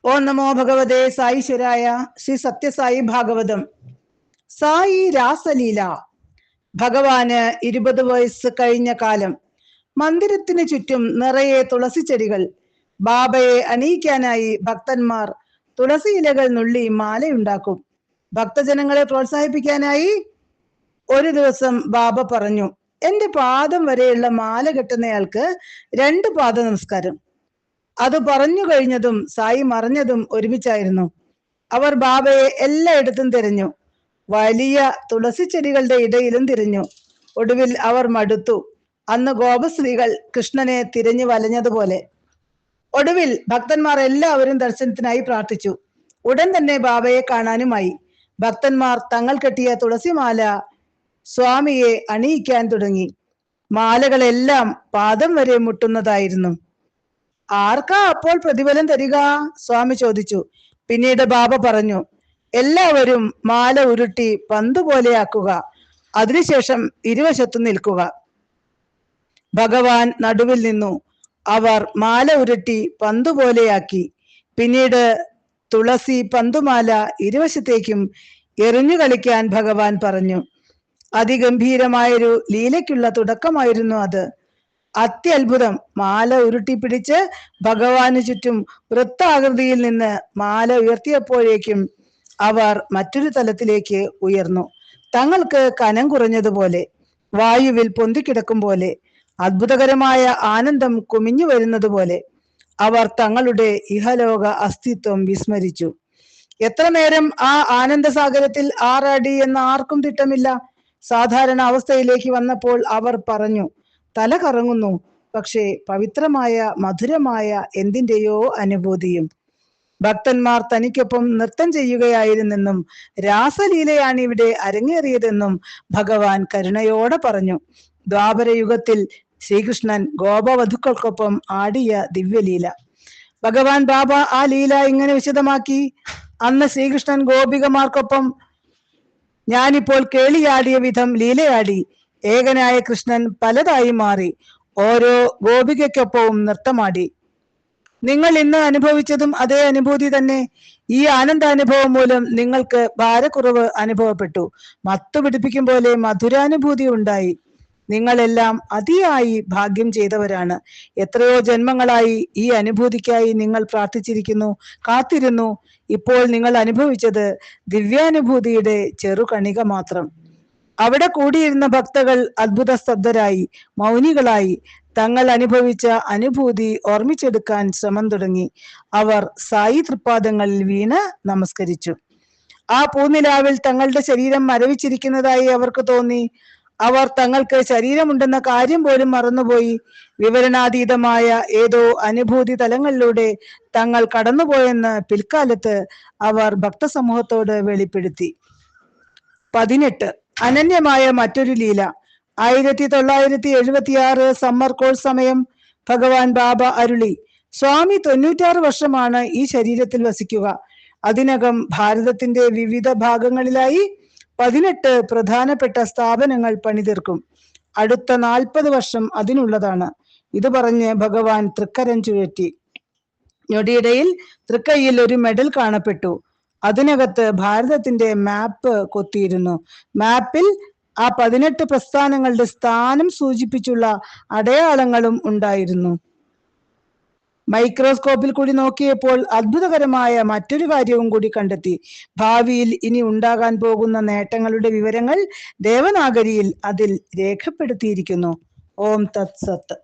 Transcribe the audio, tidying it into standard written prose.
ഓം നമോ ഭഗവതേ സായിശ്വരായ. ശ്രീ സത്യസായി ഭാഗവതം. സായി രാസലീല. ഭഗവാന് 20 വയസ്സ് കഴിഞ്ഞ കാലം. മന്ദിരത്തിന് ചുറ്റും നിറയെ തുളസിച്ചെടികൾ. ബാബയെ അണിയിക്കാനായി ഭക്തന്മാർ തുളസി ഇലകൾ നുള്ളി മാലയുണ്ടാക്കും. ഭക്തജനങ്ങളെ പ്രോത്സാഹിപ്പിക്കാനായി ഒരു ദിവസം ബാബ പറഞ്ഞു, എന്റെ പാദം വരെയുള്ള മാല കെട്ടുന്നയാൾക്ക് 2 പാദ നമസ്കാരം. അത് പറഞ്ഞു കഴിഞ്ഞതും സായി മറഞ്ഞതും ഒരുമിച്ചായിരുന്നു. അവർ ബാബയെ എല്ലായിടത്തും തിരഞ്ഞു. വലിയ തുളസിച്ചെടികളുടെ ഇടയിലും തിരഞ്ഞു. ഒടുവിൽ അവർ മടുത്തു. അന്ന് ഗോപസ്ത്രീകൾ കൃഷ്ണനെ തിരഞ്ഞു വലഞ്ഞതുപോലെ. ഒടുവിൽ ഭക്തന്മാർ എല്ലാവരും ദർശനത്തിനായി പ്രാർത്ഥിച്ചു. ഉടൻ തന്നെ ബാബയെ കാണാനുമായി. ഭക്തന്മാർ തങ്ങൾ കെട്ടിയ തുളസിമാല സ്വാമിയെ അണിയിക്കാൻ തുടങ്ങി. മാലകളെല്ലാം പാദം വരെ മുട്ടുന്നതായിരുന്നു. ആർക്കാ അപ്പോൾ പ്രതിഫലം തരിക? സ്വാമി ചോദിച്ചു. പിന്നീട് ബാബ പറഞ്ഞു, എല്ലാവരും മാല ഉരുട്ടി പന്ത് പോലെയാക്കുക. അതിനുശേഷം ഇരുവശത്തും നിൽക്കുക. ഭഗവാൻ നടുവിൽ നിന്നു. അവർ മാല ഉരുട്ടി പന്ത് പോലെയാക്കി. പിന്നീട് തുളസി പന്തുമാല ഇരുവശത്തേക്കും എറിഞ്ഞു കളിക്കാൻ ഭഗവാൻ പറഞ്ഞു. അതിഗംഭീരമായൊരു ലീലയ്ക്കുള്ള തുടക്കമായിരുന്നു അത്. അത്യത്ഭുതം. മാല ഉരുട്ടിപ്പിടിച്ച് ഭഗവാന് ചുറ്റും വൃത്താകൃതിയിൽ നിന്ന് മാല ഉയർത്തിയപ്പോഴേക്കും അവർ മറ്റൊരു തലത്തിലേക്ക് ഉയർന്നു. തങ്ങൾക്ക് കനം കുറഞ്ഞതുപോലെ, വായുവിൽ പൊന്തിക്കിടക്കും പോലെ, അത്ഭുതകരമായ ആനന്ദം കുമിഞ്ഞു വരുന്നത് പോലെ. അവർ തങ്ങളുടെ ഇഹലോക അസ്തിത്വം വിസ്മരിച്ചു. എത്ര നേരം ആ ആനന്ദസാഗരത്തിൽ ആറാടി എന്ന് ആർക്കും തിട്ടമില്ല. സാധാരണ അവസ്ഥയിലേക്ക് വന്നപ്പോൾ അവർ പറഞ്ഞു, തല കറങ്ങുന്നു. പക്ഷേ പവിത്രമായ മധുരമായ എന്തിൻ്റെയോ അനുഭൂതിയും. ഭക്തന്മാർ തനിക്കൊപ്പം നൃത്തം ചെയ്യുകയായിരുന്നെന്നും രാസലീലയാണ് ഇവിടെ അരങ്ങേറിയതെന്നും ഭഗവാൻ കരുണയോടെ പറഞ്ഞു. ദ്വാപരയുഗത്തിൽ ശ്രീകൃഷ്ണൻ ഗോപവധുക്കൾക്കൊപ്പം ആടിയ ദിവ്യലീല. ഭഗവാൻ ബാബ ആ ലീല ഇങ്ങനെ വിശദമാക്കി. അന്ന് ശ്രീകൃഷ്ണൻ ഗോപികമാർക്കൊപ്പം ഞാനിപ്പോൾ കേളിയാടിയ വിധം ലീലയാടി. ഏകനായ കൃഷ്ണൻ പലതായി മാറി. ഓരോ ഗോപികയ്ക്കൊപ്പവും നൃത്തമാടി. നിങ്ങൾ ഇന്ന് അനുഭവിച്ചതും അതേ അനുഭൂതി തന്നെ. ഈ ആനന്ദാനുഭവം മൂലം നിങ്ങൾക്ക് ഭാരക്കുറവ് അനുഭവപ്പെട്ടു. മത്തു പിടിപ്പിക്കും പോലെ മധുരാനുഭൂതി ഉണ്ടായി. നിങ്ങളെല്ലാം അതിയായി ഭാഗ്യം ചെയ്തവരാണ്. എത്രയോ ജന്മങ്ങളായി ഈ അനുഭൂതിക്കായി നിങ്ങൾ പ്രാർത്ഥിച്ചിരിക്കുന്നു, കാത്തിരുന്നു. ഇപ്പോൾ നിങ്ങൾ അനുഭവിച്ചത് ദിവ്യാനുഭൂതിയുടെ ചെറുകണിക മാത്രം. അവിടെ കൂടിയിരുന്ന ഭക്തകൾ അത്ഭുത സ്തബ്ധരായി, മൗനികളായി. തങ്ങൾ അനുഭവിച്ച അനുഭൂതി ഓർമ്മിച്ചെടുക്കാൻ ശ്രമം തുടങ്ങി. അവർ സായി തൃപ്പാദങ്ങളിൽ വീണ് നമസ്കരിച്ചു. ആ പൂനിലാവിൽ തങ്ങളുടെ ശരീരം മരവിച്ചിരിക്കുന്നതായി അവർക്ക് തോന്നി. അവർ തങ്ങൾക്ക് ശരീരമുണ്ടെന്ന കാര്യം പോലും മറന്നുപോയി. വിവരണാതീതമായ ഏതോ അനുഭൂതി തലങ്ങളിലൂടെ തങ്ങൾ കടന്നുപോയെന്ന് പിൽക്കാലത്ത് അവർ ഭക്തസമൂഹത്തോട് വെളിപ്പെടുത്തി. 18. അനന്യമായ മറ്റൊരു ലീല. 1976 സമ്മർ കോഴ്സ് സമയം ഭഗവാൻ ബാബ അരുളി, സ്വാമി 96 വർഷമാണ് ഈ ശരീരത്തിൽ വസിക്കുക. അതിനകം ഭാരതത്തിന്റെ വിവിധ ഭാഗങ്ങളിലായി 18 പ്രധാനപ്പെട്ട സ്ഥാപനങ്ങൾ പണിതീർക്കും. അടുത്ത 40 വർഷം അതിനുള്ളതാണ്. ഇത് പറഞ്ഞ് ഭഗവാൻ തൃക്കരം ചുഴറ്റി. ഞൊടിയിടയിൽ തൃക്കൈയിൽ ഒരു മെഡൽ കാണപ്പെട്ടു. അതിനകത്ത് ഭാരതത്തിന്റെ മാപ്പ് കൊത്തിയിരുന്നു. മാപ്പിൽ ആ 18 പ്രസ്ഥാനങ്ങളുടെ സ്ഥാനം സൂചിപ്പിച്ചുള്ള അടയാളങ്ങളും ഉണ്ടായിരുന്നു. മൈക്രോസ്കോപ്പിൽ കൂടി നോക്കിയപ്പോൾ അത്ഭുതകരമായ മറ്റൊരു കാര്യവും കൂടി കണ്ടെത്തി. ഭാവിയിൽ ഇനി ഉണ്ടാകാൻ പോകുന്ന നേട്ടങ്ങളുടെ വിവരങ്ങൾ ദേവനാഗരിയിൽ അതിൽ രേഖപ്പെടുത്തിയിരിക്കുന്നു. ഓം തത് സത്ത്.